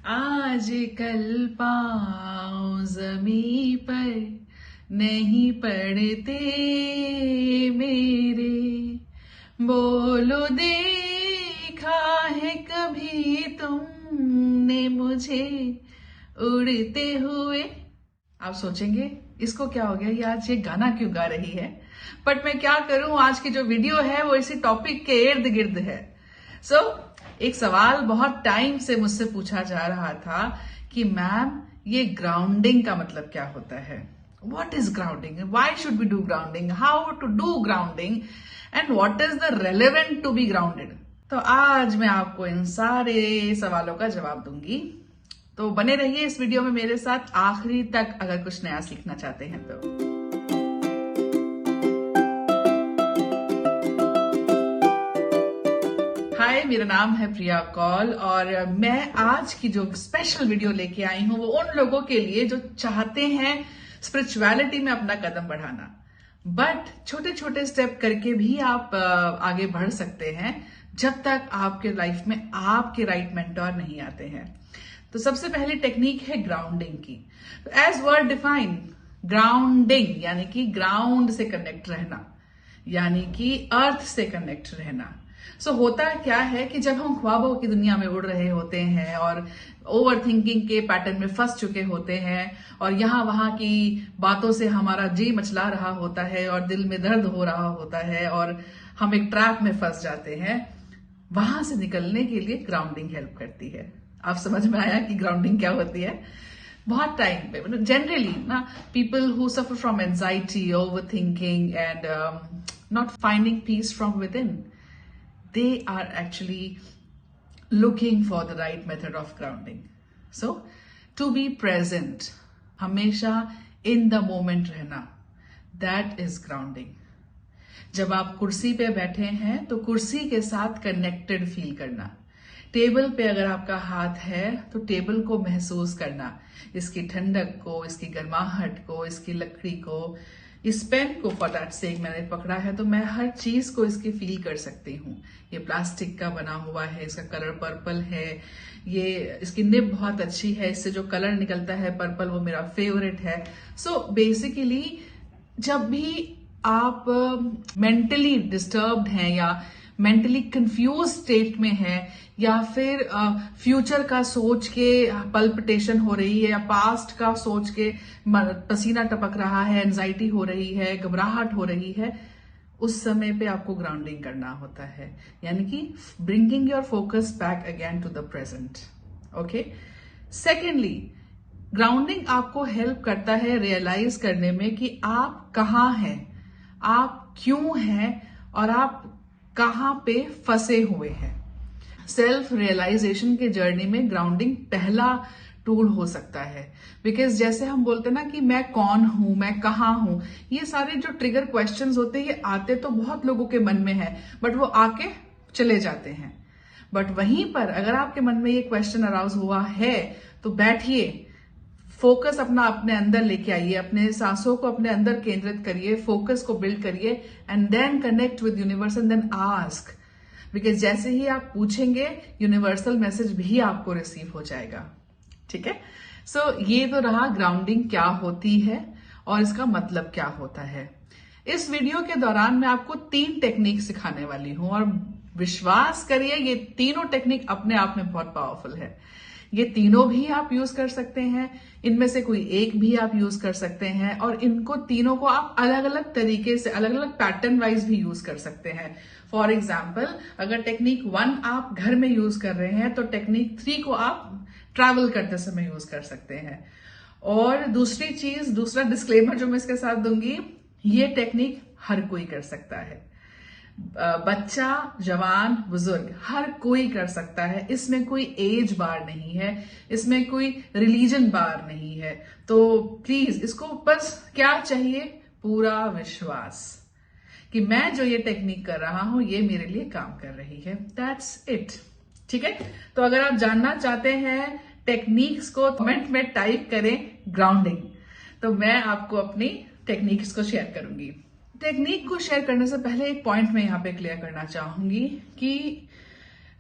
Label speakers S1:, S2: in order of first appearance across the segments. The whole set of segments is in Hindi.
S1: आज कल पाँव जमी पर नहीं पड़ते मेरे, बोलो देखा है कभी तुमने मुझे उड़ते हुए। आप सोचेंगे इसको क्या हो गया, ये आज ये गाना क्यों गा रही है, बट मैं क्या करूं, आज की जो वीडियो है वो इसी टॉपिक के इर्द गिर्द है। एक सवाल बहुत टाइम से मुझसे पूछा जा रहा था कि मैम ये ग्राउंडिंग का मतलब क्या होता है, what is grounding, why should we do grounding, how to do grounding and what is the relevant to be grounded. तो आज मैं आपको इन सारे सवालों का जवाब दूंगी, तो बने रहिए इस वीडियो में मेरे साथ आखिरी तक अगर कुछ नया सीखना चाहते हैं तो। हाय, मेरा नाम है प्रिया कौल और मैं आज की जो स्पेशल वीडियो लेके आई हूं वो उन लोगों के लिए जो चाहते हैं स्पिरिचुअलिटी में अपना कदम बढ़ाना, बट छोटे छोटे स्टेप करके भी आप आगे बढ़ सकते हैं जब तक आपके लाइफ में आपके राइट मेंटोर नहीं आते हैं। तो सबसे पहली टेक्निक है ग्राउंडिंग की। एज वर्ड डिफाइन, ग्राउंडिंग यानी कि ग्राउंड से कनेक्ट रहना, यानी कि अर्थ से कनेक्ट रहना। होता क्या है कि जब हम ख्वाबों की दुनिया में उड़ रहे होते हैं और ओवर थिंकिंग के पैटर्न में फंस चुके होते हैं और यहाँ वहां की बातों से हमारा जी मचला रहा होता है और दिल में दर्द हो रहा होता है और हम एक ट्रैप में फंस जाते हैं, वहां से निकलने के लिए ग्राउंडिंग हेल्प करती है। आप समझ में आया कि ग्राउंडिंग क्या होती है? बहुत टाइम पे जनरली ना people who suffer from anxiety, over thinking and not finding peace from within, they are actually looking for the right method of grounding. So, to be present, हमेशा in the moment रहना, that is grounding. जब आप कुर्सी पे बैठे हैं तो कुर्सी के साथ कनेक्टेड फील करना, टेबल पे अगर आपका हाथ है तो टेबल को महसूस करना, इसकी ठंडक को, इसकी गर्माहट को, इसकी लकड़ी को, इस पेन को फॉर दैट सेक मैंने पकड़ा है तो मैं हर चीज को इसकी फील कर सकती हूँ। ये प्लास्टिक का बना हुआ है, इसका कलर पर्पल है, ये इसकी निब बहुत अच्छी है, इससे जो कलर निकलता है पर्पल वो मेरा फेवरेट है। बेसिकली जब भी आप मेंटली डिस्टर्ब्ड हैं या मेंटली कंफ्यूज स्टेट में है या फिर फ्यूचर का सोच के पल्पिटेशन हो रही है या पास्ट का सोच के पसीना टपक रहा है, एंजाइटी हो रही है, घबराहट हो रही है, उस समय पे आपको ग्राउंडिंग करना होता है, यानी कि bringing your focus back again to the present. Okay, secondly grounding आपको हेल्प करता है रियलाइज करने में कि आप कहाँ हैं, आप क्यों हैं और आप कहां पे फंसे हुए हैं। सेल्फ रियलाइजेशन के जर्नी में ग्राउंडिंग पहला टूल हो सकता है, बिकॉज जैसे हम बोलते हैं ना कि मैं कौन हूं, मैं कहाँ हूं, ये सारे जो ट्रिगर क्वेश्चंस होते हैं ये आते तो बहुत लोगों के मन में है बट वो आके चले जाते हैं। बट वहीं पर अगर आपके मन में ये क्वेश्चन अराउज हुआ है तो बैठिए, फोकस अपना अपने अंदर लेके आइए, अपने सांसों को अपने अंदर केंद्रित करिए, फोकस को बिल्ड करिए and then connect with universe and then ask, because जैसे ही आप पूछेंगे यूनिवर्सल मैसेज भी आपको रिसीव हो जाएगा। ठीक है, ये तो रहा ग्राउंडिंग क्या होती है और इसका मतलब क्या होता है। इस वीडियो के दौरान मैं आपको 3 टेक्निक सिखाने वाली हूं और विश्वास करिए ये तीनों टेक्निक अपने आप में बहुत पावरफुल है। ये तीनों भी आप यूज कर सकते हैं, इनमें से कोई एक भी आप यूज कर सकते हैं और इनको तीनों को आप अलग अलग तरीके से, अलग अलग पैटर्न वाइज भी यूज कर सकते हैं। फॉर एग्जाम्पल, अगर टेक्निक 1 आप घर में यूज कर रहे हैं तो टेक्निक 3 को आप ट्रैवल करते समय यूज कर सकते हैं। और दूसरा डिस्क्लेमर जो मैं इसके साथ दूंगी, ये टेक्निक हर कोई कर सकता है, बच्चा, जवान, बुजुर्ग, हर कोई कर सकता है, इसमें कोई एज बार नहीं है, इसमें कोई रिलीजन बार नहीं है। तो प्लीज इसको बस क्या चाहिए, पूरा विश्वास कि मैं जो ये टेक्निक कर रहा हूं ये मेरे लिए काम कर रही है, दैट्स इट। ठीक है, तो अगर आप जानना चाहते हैं टेक्निक्स को कमेंट में टाइप करें ग्राउंडिंग, तो मैं आपको अपनी टेक्निक्स को शेयर करूंगी। टेक्निक को शेयर करने से पहले एक पॉइंट मैं यहाँ पे क्लियर करना चाहूंगी कि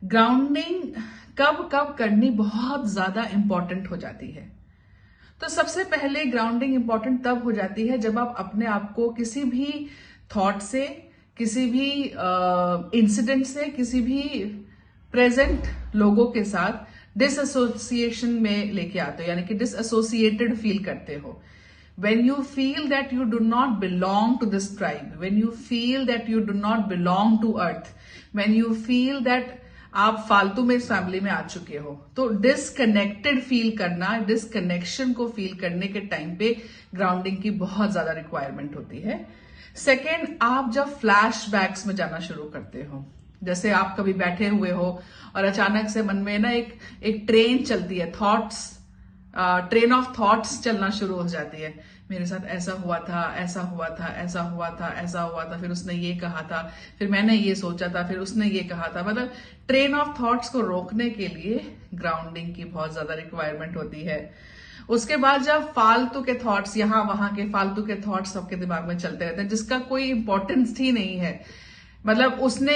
S1: ग्राउंडिंग कब कब करनी बहुत ज्यादा इंपॉर्टेंट हो जाती है। तो सबसे पहले ग्राउंडिंग इंपॉर्टेंट तब हो जाती है जब आप अपने आप को किसी भी थॉट से, किसी भी इंसिडेंट से, किसी भी प्रेजेंट लोगों के साथ डिसएसोसिएशन में लेके आते हो, यानी कि डिसएसोसिएटेड फील करते हो। When you feel that you do not belong to this tribe, when you feel that you do not belong to earth, when you feel that आप फालतू में इस फैमिली में आ चुके हो, तो डिसकनेक्टेड फील करना, डिसकनेक्शन को फील करने के टाइम पे ग्राउंडिंग की बहुत ज्यादा रिक्वायरमेंट होती है। सेकेंड, आप जब फ्लैशबैक्स में जाना शुरू करते हो, जैसे आप कभी बैठे हुए हो और अचानक से मन में ना एक ट्रेन चलती है, थॉट्स, ट्रेन ऑफ थॉट्स चलना शुरू हो जाती है। मेरे साथ ऐसा हुआ था, ऐसा हुआ था, ऐसा हुआ था, ऐसा हुआ था, फिर उसने ये कहा था, फिर मैंने ये सोचा था, फिर उसने ये कहा था। मतलब ट्रेन ऑफ थॉट्स को रोकने के लिए ग्राउंडिंग की बहुत ज्यादा रिक्वायरमेंट होती है। उसके बाद जब फालतू के थॉट्स, यहां वहां के फालतू के थॉट्स सबके दिमाग में चलते रहते हैं, जिसका कोई इंपॉर्टेंस ही नहीं है। मतलब उसने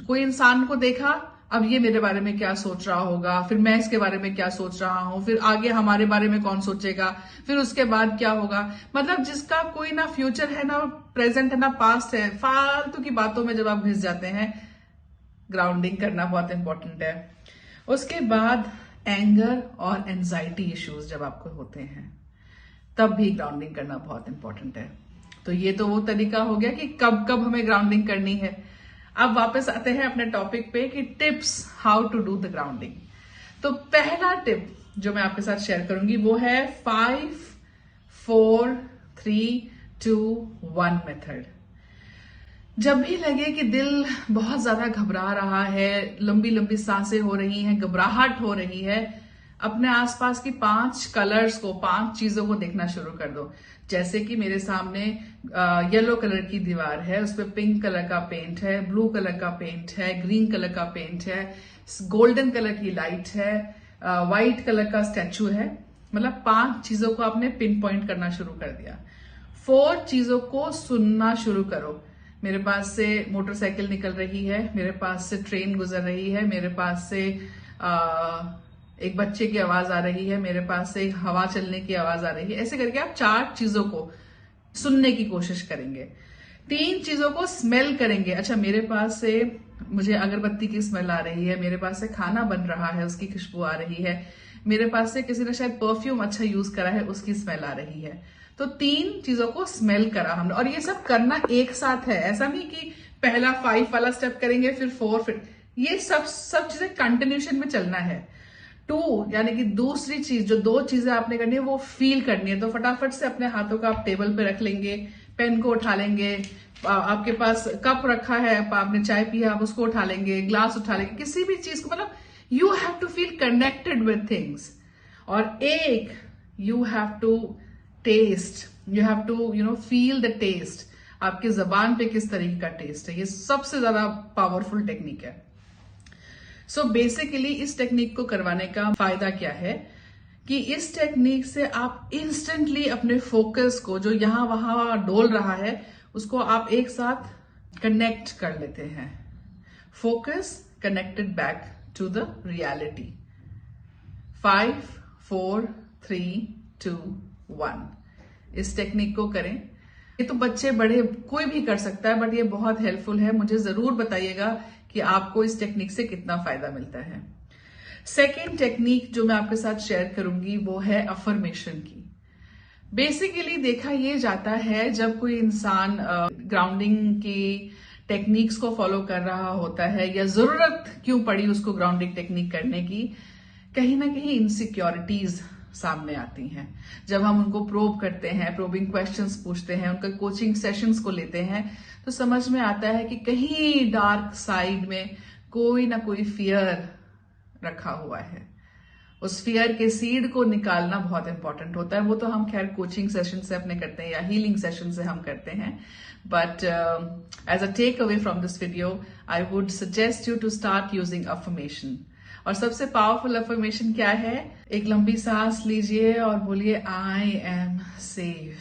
S1: कोई इंसान को देखा, अब ये मेरे बारे में क्या सोच रहा होगा, फिर मैं इसके बारे में क्या सोच रहा हूं, फिर आगे हमारे बारे में कौन सोचेगा, फिर उसके बाद क्या होगा। मतलब जिसका कोई ना फ्यूचर है, ना प्रेजेंट है, ना पास्ट है, फालतू की बातों में जब आप घिस जाते हैं, ग्राउंडिंग करना बहुत इंपॉर्टेंट है। उसके बाद एंगर और एंजाइटी इश्यूज जब आपको होते हैं, तब भी ग्राउंडिंग करना बहुत इंपॉर्टेंट है। तो ये तो वो तरीका हो गया कि कब कब हमें ग्राउंडिंग करनी है। अब वापस आते हैं अपने टॉपिक पे कि tips how to do the grounding. तो पहला टिप जो मैं आपके साथ शेयर करूंगी वो है 5, 4, 3, 2, 1 मेथड। जब भी लगे कि दिल बहुत ज्यादा घबरा रहा है, लंबी लंबी सांसें हो रही हैं, घबराहट हो रही है, अपने आसपास की 5 कलर्स को, 5 चीजों को देखना शुरू कर दो। जैसे कि मेरे सामने येलो कलर की दीवार है, उस पर पिंक कलर का पेंट है, ब्लू कलर का पेंट है, ग्रीन कलर का पेंट है, गोल्डन कलर की लाइट है, व्हाइट कलर का स्टैचू है। मतलब 5 चीजों को आपने पिन पॉइंट करना शुरू कर दिया। 4 चीजों को सुनना शुरू करो। मेरे पास से मोटरसाइकिल निकल रही है, मेरे पास से ट्रेन गुजर रही है, मेरे पास से एक बच्चे की आवाज आ रही है, मेरे पास से हवा चलने की आवाज आ रही है। ऐसे करके आप 4 चीजों को सुनने की कोशिश करेंगे। 3 चीजों को स्मेल करेंगे। अच्छा, मेरे पास से मुझे अगरबत्ती की स्मेल आ रही है, मेरे पास से खाना बन रहा है, उसकी खुशबू आ रही है, मेरे पास से किसी ने शायद परफ्यूम अच्छा यूज करा है, उसकी स्मेल आ रही है। तो 3 चीजों को स्मेल करा हमने, और ये सब करना एक साथ है। ऐसा नहीं कि पहला 5 वाला स्टेप करेंगे, फिर 4, फिर ये सब चीजें कंटिन्यूशन में चलना है। 2 यानी कि दूसरी चीज, जो 2 चीजें आपने करनी है वो फील करनी है। तो फटाफट से अपने हाथों को आप टेबल पे रख लेंगे, पेन को उठा लेंगे, आपके पास कप रखा है, आपने चाय पी है, आप उसको उठा लेंगे, ग्लास उठा लेंगे, किसी भी चीज को। मतलब you have to feel connected with things. और एक, you have to taste, you have to feel the taste. आपकी जबान पे किस तरीके का टेस्ट है, ये सबसे ज्यादा पावरफुल टेक्निक है। सो बेसिकली इस टेक्निक को करवाने का फायदा क्या है कि इस टेक्निक से आप इंस्टेंटली अपने फोकस को, जो यहां वहां डोल रहा है, उसको आप एक साथ कनेक्ट कर लेते हैं। Focus connected back to the reality. 5, 4, 3, 2, 1 इस टेक्निक को करें। ये तो बच्चे बड़े कोई भी कर सकता है, बट ये बहुत हेल्पफुल है। मुझे जरूर बताइएगा कि आपको इस टेक्निक से कितना फायदा मिलता है। सेकेंड टेक्निक जो मैं आपके साथ शेयर करूंगी वो है अफर्मेशन की। बेसिकली देखा ये जाता है, जब कोई इंसान ग्राउंडिंग की टेक्निक्स को फॉलो कर रहा होता है, या जरूरत क्यों पड़ी उसको ग्राउंडिंग टेक्निक करने की, कहीं ना कहीं इनसिक्योरिटीज सामने आती हैं। जब हम उनको प्रोब करते हैं, प्रोबिंग क्वेश्चंस पूछते हैं, उनका कोचिंग सेशंस को लेते हैं, तो समझ में आता है कि कहीं डार्क साइड में कोई ना कोई फियर रखा हुआ है। उस फियर के सीड को निकालना बहुत इंपॉर्टेंट होता है। वो तो हम खैर कोचिंग सेशन से अपने करते हैं या हीलिंग सेशन से हम करते हैं, but as a takeaway from this video I would suggest you to start using affirmation. और सबसे पावरफुल अफर्मेशन क्या है? एक लंबी सांस लीजिए और बोलिए, I am safe,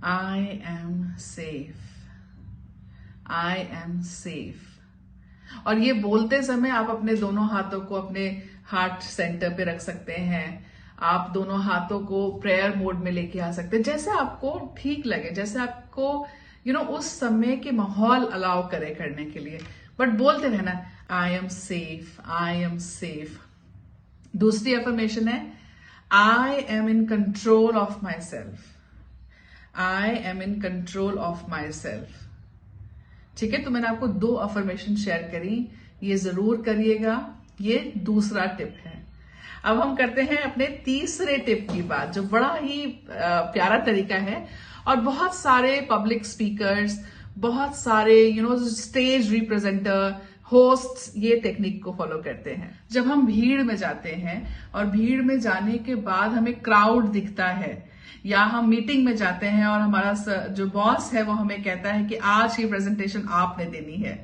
S1: I am safe, I am safe. और ये बोलते समय आप अपने दोनों हाथों को अपने हार्ट सेंटर पे रख सकते हैं। आप दोनों हाथों को प्रेयर मोड में लेके आ सकते हैं, जैसे आपको ठीक लगे, जैसे आपको उस समय के माहौल अलाउ करे करने के लिए। बट बोलते रहना, I am safe, I am safe. दूसरी अफर्मेशन है, I am in control of my self, I am in control of my self. ठीक है, तो मैंने आपको 2 अफर्मेशन शेयर करी, ये जरूर करिएगा। ये दूसरा टिप है। अब हम करते हैं अपने तीसरे टिप की बात, जो बड़ा ही प्यारा तरीका है और बहुत सारे पब्लिक स्पीकर्स, बहुत सारे स्टेज रिप्रेजेंटर, होस्ट्स ये टेक्निक को फॉलो करते हैं। जब हम भीड़ में जाते हैं और भीड़ में जाने के बाद हमें क्राउड दिखता है, या हम मीटिंग में जाते हैं और हमारा जो बॉस है वो हमें कहता है कि आज की प्रेजेंटेशन आपने देनी है,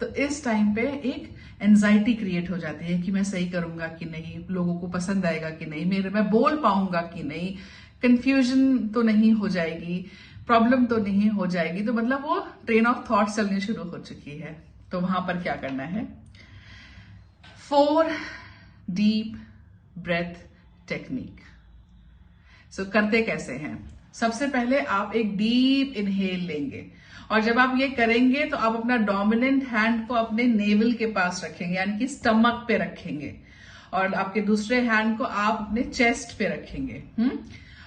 S1: तो इस टाइम पे एक एंजाइटी क्रिएट हो जाती है कि मैं सही करूंगा कि नहीं, लोगों को पसंद आएगा कि नहीं, मैं बोल पाऊंगा कि नहीं, कंफ्यूजन तो नहीं हो जाएगी, प्रॉब्लम तो नहीं हो जाएगी। तो मतलब वो ट्रेन ऑफ थॉट चलनी शुरू हो चुकी है। तो वहां पर क्या करना है, 4 डीप ब्रेथ टेक्निक। सो करते कैसे हैं, सबसे पहले आप एक डीप इनहेल लेंगे और जब आप ये करेंगे तो आप अपना डोमिनेंट हैंड को अपने नेवल के पास रखेंगे, यानी कि स्टमक पे रखेंगे, और आपके दूसरे हैंड को आप अपने चेस्ट पे रखेंगे।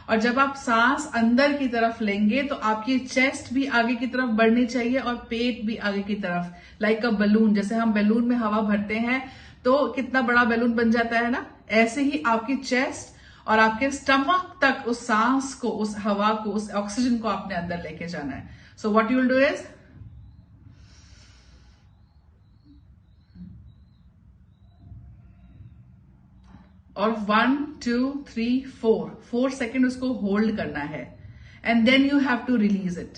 S1: और जब आप सांस अंदर की तरफ लेंगे तो आपकी चेस्ट भी आगे की तरफ बढ़नी चाहिए और पेट भी आगे की तरफ, लाइक अ बलून। जैसे हम बैलून में हवा भरते हैं तो कितना बड़ा बैलून बन जाता है ना, ऐसे ही आपकी चेस्ट और आपके स्टमक तक उस सांस को, उस हवा को, उस ऑक्सीजन को आपने अंदर लेके जाना है। So what you will do is, और 1 2 3 4 सेकेंड उसको होल्ड करना है, and then you have to release it.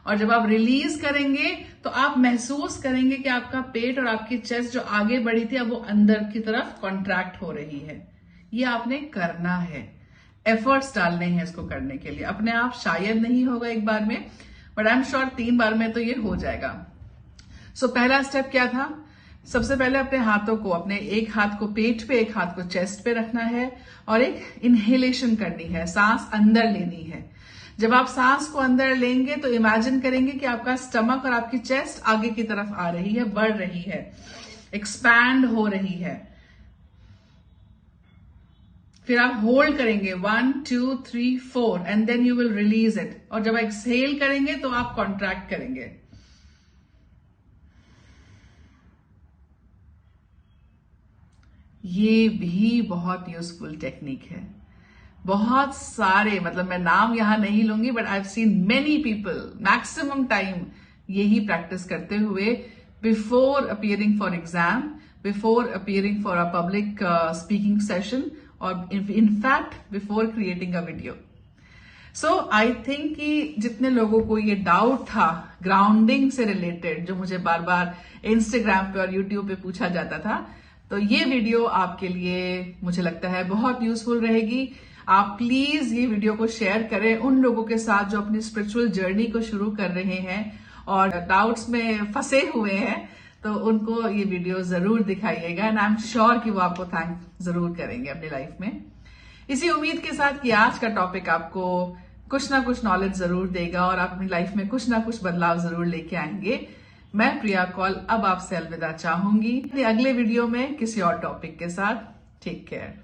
S1: और जब आप रिलीज करेंगे तो आप महसूस करेंगे कि आपका पेट और आपकी चेस्ट जो आगे बढ़ी थी अब वो अंदर की तरफ कॉन्ट्रैक्ट हो रही है। ये आपने करना है, एफर्ट्स डालने हैं इसको करने के लिए। अपने आप शायद नहीं होगा एक बार में, बट आई एम श्योर 3 बार में तो ये हो जाएगा। सो पहला स्टेप क्या था, सबसे पहले अपने हाथों को, अपने एक हाथ को पेट पे, एक हाथ को चेस्ट पे रखना है और एक इनहेलेशन करनी है, सांस अंदर लेनी है। जब आप सांस को अंदर लेंगे तो इमेजिन करेंगे कि आपका स्टमक और आपकी चेस्ट आगे की तरफ आ रही है, बढ़ रही है, एक्सपैंड हो रही है। फिर आप होल्ड करेंगे 1 2 3 4 and then you will release it. और जब एक्सहेल करेंगे तो आप कॉन्ट्रैक्ट करेंगे। ये भी बहुत यूजफुल टेक्निक है। बहुत सारे, मतलब मैं नाम यहां नहीं लूंगी, but I have seen many people maximum time यही प्रैक्टिस करते हुए before appearing for exam, before appearing for a public speaking session, और in fact before creating a video. So I think कि जितने लोगों को ये डाउट था ग्राउंडिंग से रिलेटेड, जो मुझे बार बार इंस्टाग्राम पे और यूट्यूब पे पूछा जाता था, तो ये वीडियो आपके लिए मुझे लगता है बहुत यूजफुल रहेगी। आप प्लीज ये वीडियो को शेयर करें उन लोगों के साथ जो अपनी स्पिरिचुअल जर्नी को शुरू कर रहे हैं और डाउट्स में फंसे हुए हैं, तो उनको ये वीडियो जरूर दिखाइएगा, एंड आई एम श्योर कि वो आपको थैंक जरूर करेंगे अपनी लाइफ में। इसी उम्मीद के साथ कि आज का टॉपिक आपको कुछ ना कुछ नॉलेज जरूर देगा और आप अपनी लाइफ में कुछ ना कुछ बदलाव जरूर लेके आएंगे। मैं प्रिया कौल अब आपसे अलविदा चाहूंगी अगले वीडियो में किसी और टॉपिक के साथ। Take care.